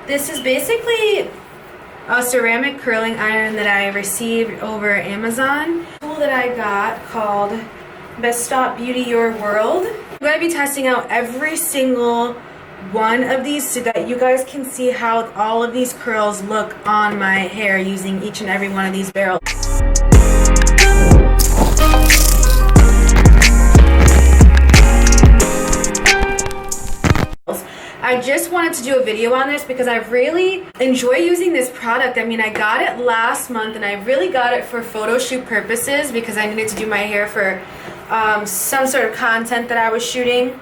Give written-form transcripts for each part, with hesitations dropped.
This is basically a ceramic curling iron that I received over Amazon. A tool that I got called Bestop Beauty Your World. I'm going to be testing out every single one of these so that you guys can see how all of these curls look on my hair using each and every one of these barrels. I just wanted to do a video on this because I really enjoy using this product. I mean, I got it last month and I really got it for photo shoot purposes because I needed to do my hair for some sort of content that I was shooting.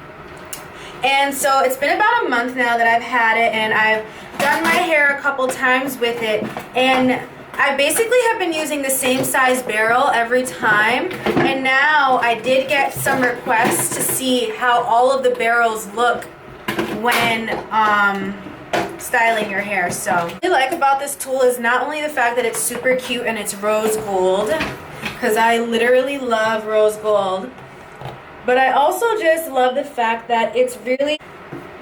And so it's been about a month now that I've had it, and I've done my hair a couple times with it, and I basically have been using the same size barrel every time. And now I did get some requests to see how all of the barrels look when styling your hair. So what I like about this tool is not only the fact that it's super cute and it's rose gold, because I literally love rose gold, but I also just love the fact that it's really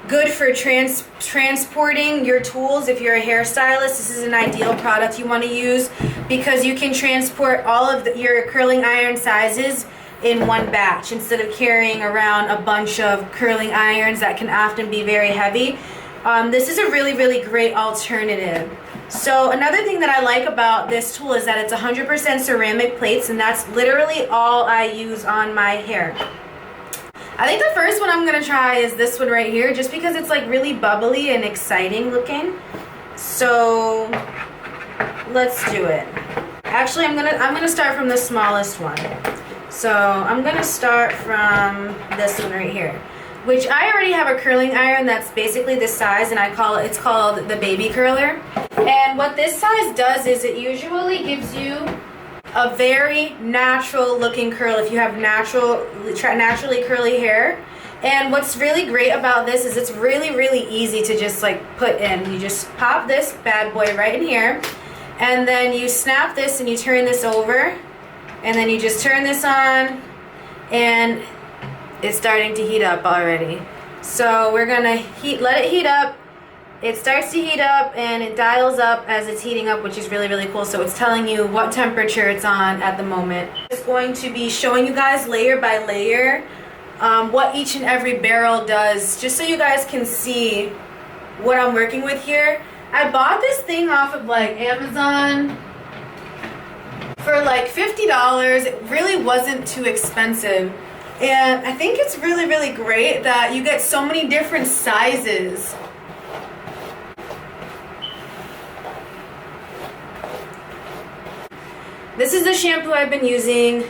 good for transporting your tools. If you're a hairstylist, this is an ideal product you want to use because you can transport all of your curling iron sizes in one batch instead of carrying around a bunch of curling irons that can often be very heavy. This is a really, really great alternative. So another thing that I like about this tool is that it's 100% ceramic plates, and that's literally all I use on my hair. I think the first one I'm gonna try is this one right here, just because it's like really bubbly and exciting looking. So let's do it. Actually, I'm gonna start from the smallest one. So I'm gonna start from this one right here, which I already have a curling iron that's basically this size, and it's called the baby curler. And what this size does is it usually gives you a very natural looking curl if you have naturally curly hair. And what's really great about this is it's really, really easy to just like put in. You just pop this bad boy right in here, and then you snap this and you turn this over, and then you just turn this on, and it's starting to heat up already. So we're gonna let it heat up. It starts to heat up and it dials up as it's heating up, which is really, really cool. So it's telling you what temperature it's on at the moment. It's going to be showing you guys layer by layer what each and every barrel does, just so you guys can see what I'm working with here. I bought this thing off of like Amazon for like $50. It really wasn't too expensive. And I think it's really, really great that you get so many different sizes. This is the shampoo I've been using,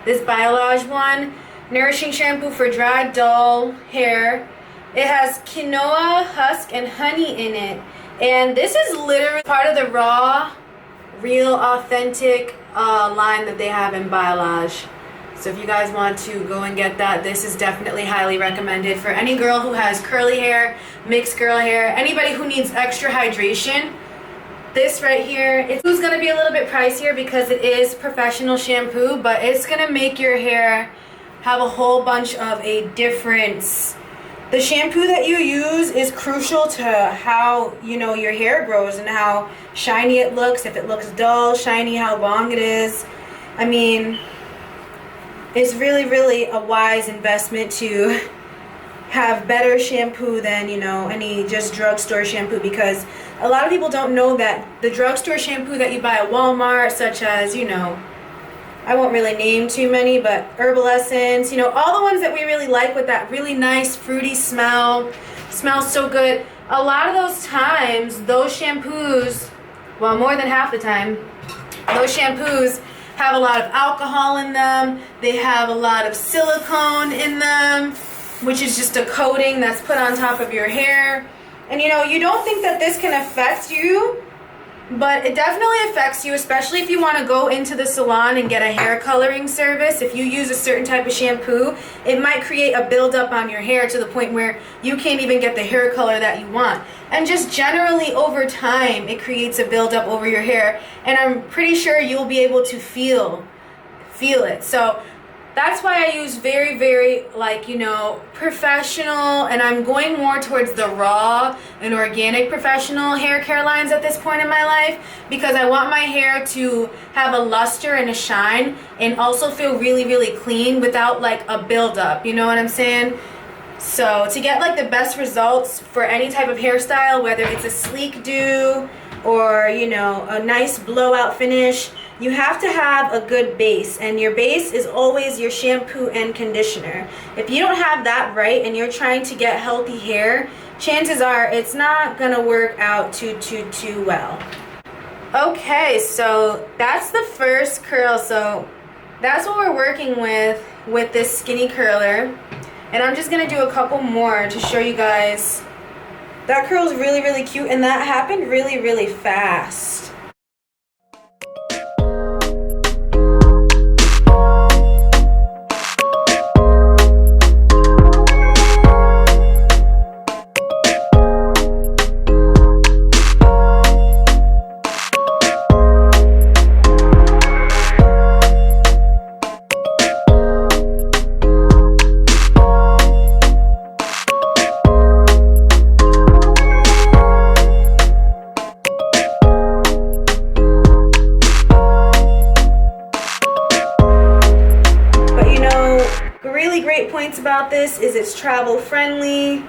this Biolage one. Nourishing shampoo for dry, dull hair. It has quinoa, husk, and honey in it. And this is literally part of the raw, real, authentic line that they have in Biolage. So if you guys want to go and get that, this is definitely highly recommended for any girl who has curly hair, mixed girl hair, anybody who needs extra hydration. This right here, it's going to be a little bit pricier because it is professional shampoo, but it's going to make your hair have a whole bunch of a difference. The shampoo that you use is crucial to how, you know, your hair grows and how shiny it looks. If it looks dull, shiny, how long it is. I mean, it's really, really a wise investment to have better shampoo than, you know, any just drugstore shampoo, because a lot of people don't know that the drugstore shampoo that you buy at Walmart, such as, you know, I won't really name too many, but Herbal Essence, you know, all the ones that we really like with that really nice fruity smell, smells so good. A lot of those times, those shampoos, well, more than half the time, those shampoos have a lot of alcohol in them. They have a lot of silicone in them, which is just a coating that's put on top of your hair. And you know, you don't think that this can affect you, but it definitely affects you, especially if you want to go into the salon and get a hair coloring service. If you use a certain type of shampoo, it might create a buildup on your hair to the point where you can't even get the hair color that you want. And just generally over time, it creates a buildup over your hair, and I'm pretty sure you'll be able to feel it. So that's why I use very, very, like, you know, professional, and I'm going more towards the raw and organic professional hair care lines at this point in my life, because I want my hair to have a luster and a shine and also feel really, really clean without like a buildup, you know what I'm saying? So to get like the best results for any type of hairstyle, whether it's a sleek do or, you know, a nice blowout finish, you have to have a good base, and your base is always your shampoo and conditioner. If you don't have that right and you're trying to get healthy hair, chances are it's not gonna work out too well. Okay, so that's the first curl. So that's what we're working with this skinny curler, and I'm just gonna do a couple more to show you guys. That curl is really, really cute, and that happened really, really fast. Great points about this is it's travel friendly.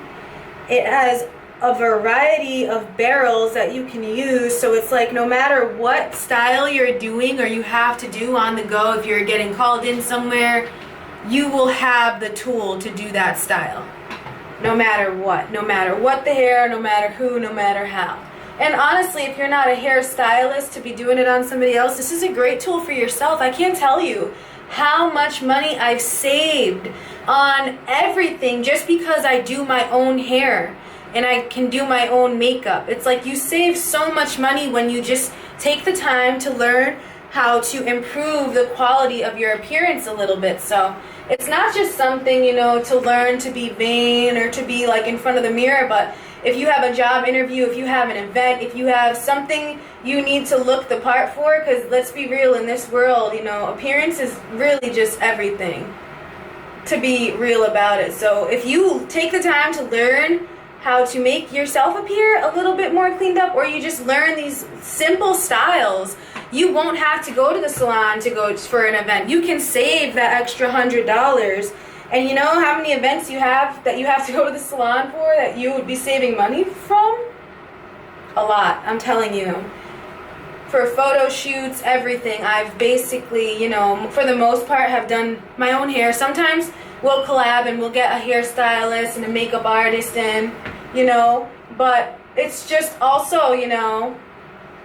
It has a variety of barrels that you can use, so it's like no matter what style you're doing or you have to do on the go, if you're getting called in somewhere, you will have the tool to do that style, no matter what the hair, no matter who, no matter how. And honestly, if you're not a hairstylist to be doing it on somebody else, this is a great tool for yourself. I can't tell you how much money I've saved on everything just because I do my own hair and I can do my own makeup. It's like you save so much money when you just take the time to learn how to improve the quality of your appearance a little bit. So it's not just something, you know, to learn to be vain or to be like in front of the mirror, but if you have a job interview, if you have an event, if you have something you need to look the part for, because let's be real, in this world, you know, appearance is really just everything, to be real about it. So if you take the time to learn how to make yourself appear a little bit more cleaned up, or you just learn these simple styles, you won't have to go to the salon to go for an event. You can save that extra $100. And you know how many events you have that you have to go to the salon for that you would be saving money from? A lot, I'm telling you. For photo shoots, everything, I've basically, you know, for the most part have done my own hair. Sometimes we'll collab and we'll get a hairstylist and a makeup artist in, you know, but it's just also, you know,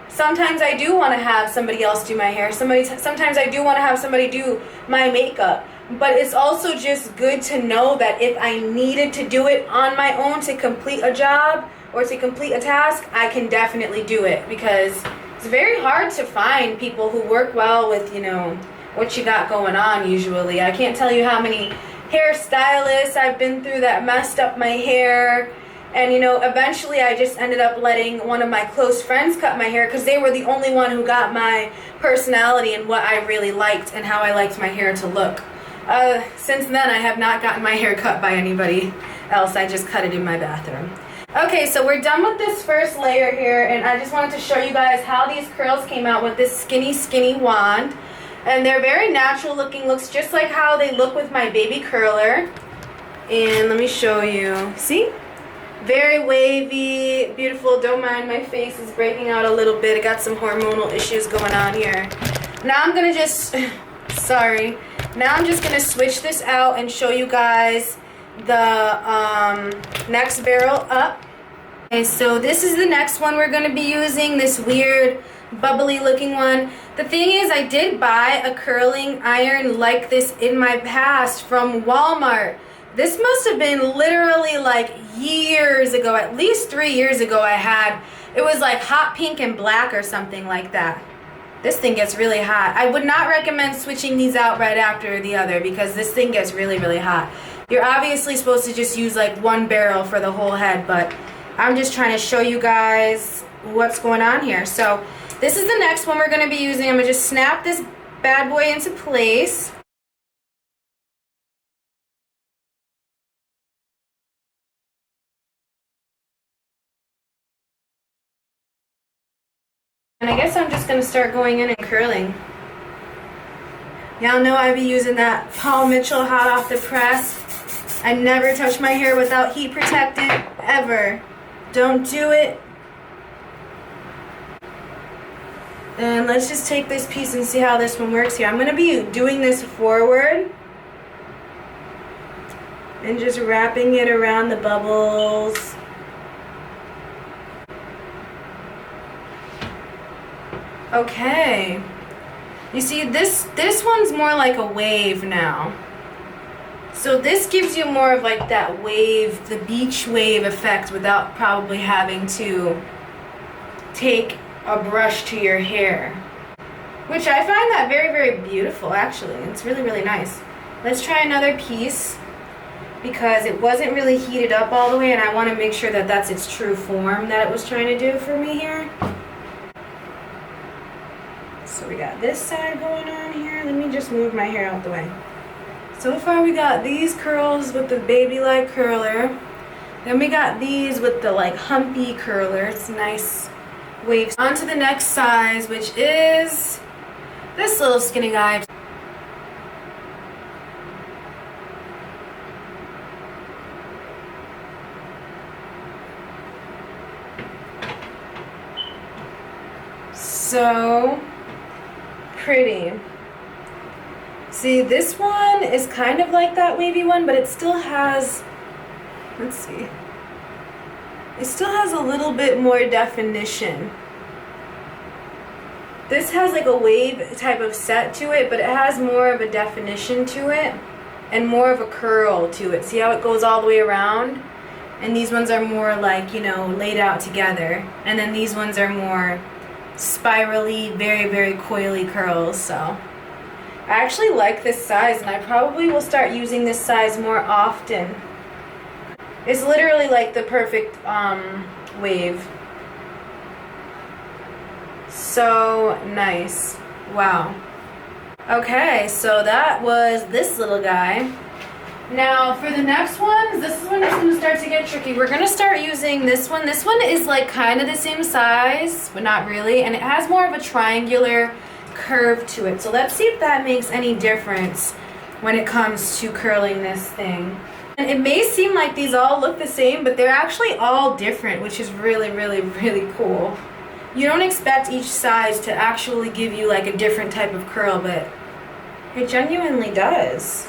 sometimes I do want to have somebody else do my hair. Sometimes I do want to have somebody do my makeup. But it's also just good to know that if I needed to do it on my own to complete a job or to complete a task, I can definitely do it, because it's very hard to find people who work well with, you know, what you got going on usually. I can't tell you how many hairstylists I've been through that messed up my hair. And, you know, eventually I just ended up letting one of my close friends cut my hair because they were the only one who got my personality and what I really liked and how I liked my hair to look. Since then, I have not gotten my hair cut by anybody else. I just cut it in my bathroom. Okay, so we're done with this first layer here, and I just wanted to show you guys how these curls came out with this skinny wand. And they're very natural looking, looks just like how they look with my baby curler. And let me show you. See? Very wavy, beautiful. Don't mind my face is breaking out a little bit. I got some hormonal issues going on here. Now I'm gonna just, sorry. Now I'm just gonna switch this out and show you guys the next barrel up. Okay, so this is the next one we're gonna be using, this weird bubbly looking one. The thing is, I did buy a curling iron like this in my past from Walmart. This must have been literally like years ago, at least 3 years ago I had. It was like hot pink and black or something like that. This thing gets really hot. I would not recommend switching these out right after the other because this thing gets really hot. You're obviously supposed to just use like one barrel for the whole head, but I'm just trying to show you guys what's going on here. So this is the next one we're going to be using. I'm going to just snap this bad boy into place. And I guess I'm just gonna start going in and curling. Y'all know I be using that Paul Mitchell hot off the press. I never touch my hair without heat protectant, ever. Don't do it. And let's just take this piece and see how this one works here. I'm gonna be doing this forward and just wrapping it around the bubbles. Okay. You see, this one's more like a wave now. So this gives you more of like that wave, the beach wave effect without probably having to take a brush to your hair. Which I find that very, very beautiful actually. It's really, really nice. Let's try another piece because it wasn't really heated up all the way and I want to make sure that that's its true form that it was trying to do for me here. So we got this side going on here. Let me just move my hair out the way. So far we got these curls with the baby-like curler. Then we got these with the like humpy curler. It's nice waves. On to the next size, which is this little skinny guy. So pretty. See, this one is kind of like that wavy one, but it still has, let's see, it still has a little bit more definition. This has like a wave type of set to it, but it has more of a definition to it and more of a curl to it. See how it goes all the way around? And these ones are more like, you know, laid out together. And then these ones are more spirally, very, very coily curls. So I actually like this size and I probably will start using this size more often. It's literally like the perfect wave. So nice. Wow. Okay, so that was this little guy. Now for the next ones, this is when it's going to start to get tricky. We're going to start using this one. This one is like kind of the same size, but not really. And it has more of a triangular curve to it. So let's see if that makes any difference when it comes to curling this thing. And it may seem like these all look the same, but they're actually all different, which is really, really, really cool. You don't expect each size to actually give you like a different type of curl, but it genuinely does.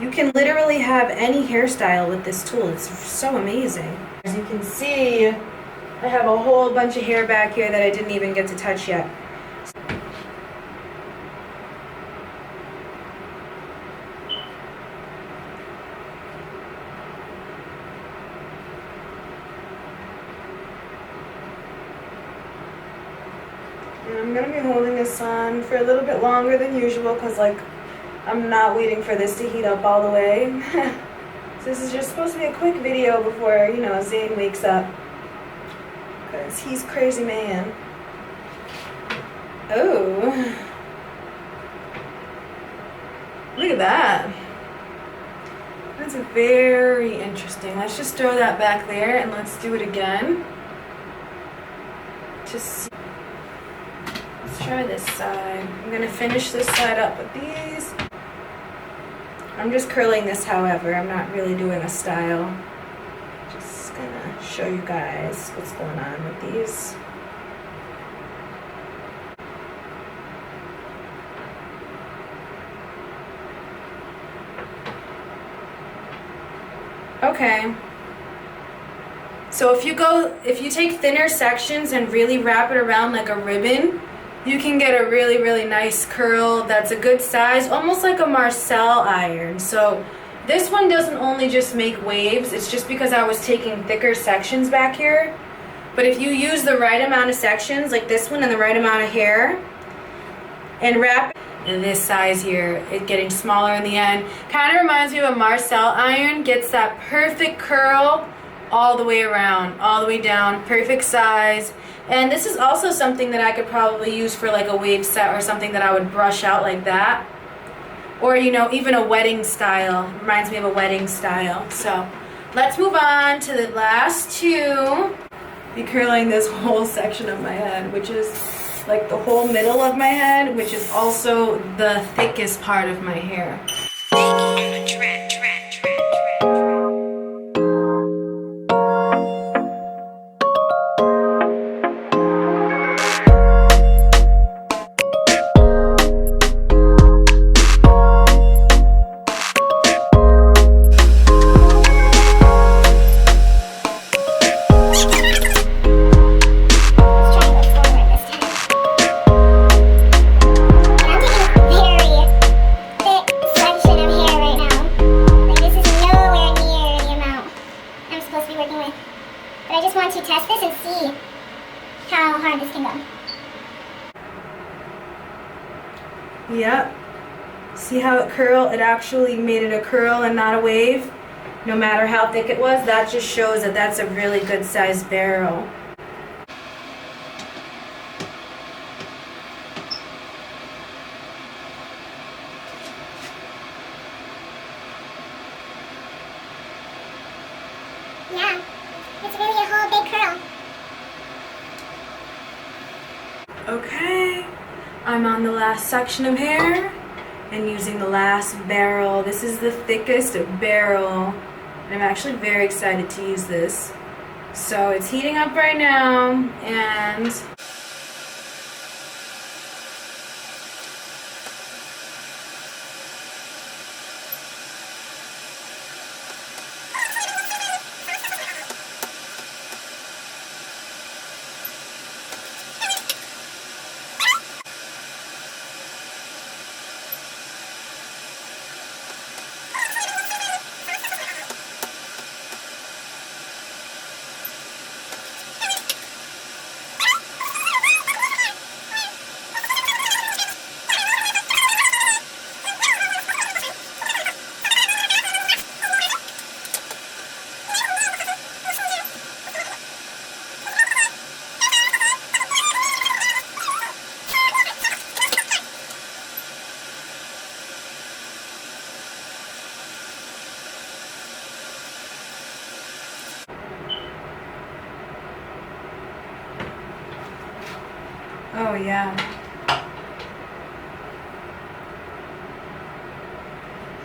You can literally have any hairstyle with this tool. It's so amazing. As you can see, I have a whole bunch of hair back here that I didn't even get to touch yet. And I'm going to be holding this on for a little bit longer than usual because like I'm not waiting for this to heat up all the way. So this is just supposed to be a quick video before, you know, Zane wakes up. Because he's crazy man. Oh. Look at that. That's very interesting. Let's just throw that back there and let's do it again. Just let's try this side. I'm going to finish this side up with these. I'm just curling this, however. I'm not really doing a style. Just gonna show you guys what's going on with these. Okay. So if you take thinner sections and really wrap it around like a ribbon, you can get a really, really nice curl that's a good size, almost like a Marcel iron. So this one doesn't only just make waves, it's just because I was taking thicker sections back here. But if you use the right amount of sections, like this one and the right amount of hair, and wrap it in this size here, it getting smaller in the end, kind of reminds me of a Marcel iron, gets that perfect curl all the way around, all the way down, perfect size. And this is also something that I could probably use for like a wave set or something that I would brush out like that. Or, you know, even a wedding style. Reminds me of a wedding style. So let's move on to the last two. be curling this whole section of my head, which is like the whole middle of my head, which is also the thickest part of my hair. But I just want to test this and see how hard this can go. Yep. See how it actually made it a curl and not a wave? No matter how thick it was, that just shows that that's a really good sized barrel. Yeah, it's really a whole big curl. Okay, I'm on the last section of hair and using the last barrel. This is the thickest barrel, and I'm actually very excited to use this. So it's heating up right now, and oh yeah.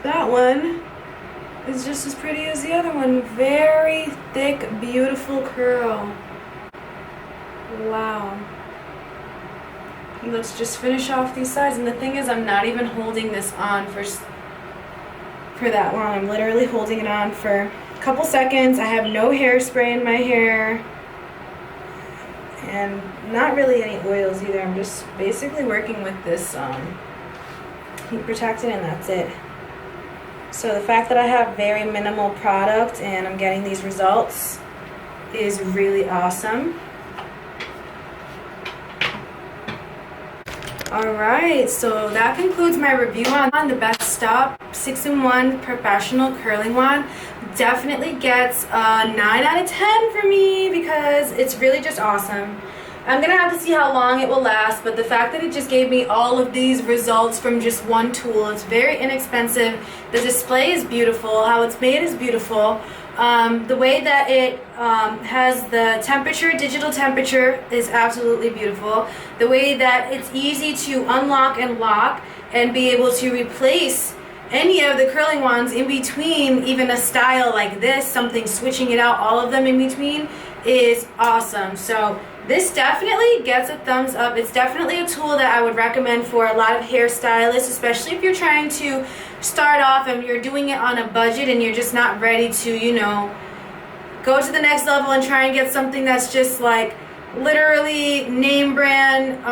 That one is just as pretty as the other one. Very thick, beautiful curl. Wow. Let's just finish off these sides. And the thing is, I'm not even holding this on for that long. I'm literally holding it on for a couple seconds. I have no hairspray in my hair. And not really any oils either. I'm just basically working with this heat protectant, and that's it. So the fact that I have very minimal product and I'm getting these results is really awesome. Alright, so that concludes my review on the Bestop 6-in-1 Professional Curling Wand. Definitely gets a 9 out of 10 for me because it's really just awesome. I'm going to have to see how long it will last, but the fact that it just gave me all of these results from just one tool, it's very inexpensive. The display is beautiful. How it's made is beautiful. The way that it has the temperature, digital temperature, is absolutely beautiful. The way that it's easy to unlock and lock and be able to replace any of the curling wands in between, even a style like this, something switching it out, all of them in between, is awesome. So this definitely gets a thumbs up. It's definitely a tool that I would recommend for a lot of hairstylists, especially if you're trying to start off and you're doing it on a budget and you're just not ready to, you know, go to the next level and try and get something that's just like literally name brand,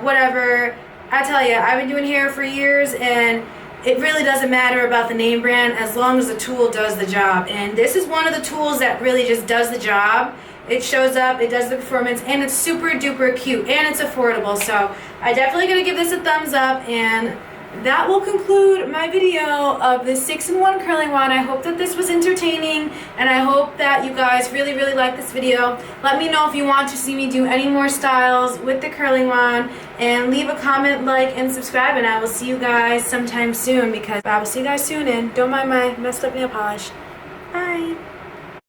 whatever. I tell you, I've been doing hair for years, and it really doesn't matter about the name brand as long as the tool does the job. And this is one of the tools that really just does the job. It shows up, it does the performance, and it's super duper cute, and it's affordable. So I definitely gonna give this a thumbs up, and that will conclude my video of the 6-in-1 curling wand. I hope that this was entertaining, and I hope that you guys really like this video. Let me know if you want to see me do any more styles with the curling wand, and leave a comment, like, and subscribe, and I will see you guys sometime soon, because I will see you guys soon, and don't mind my messed up nail polish. Bye.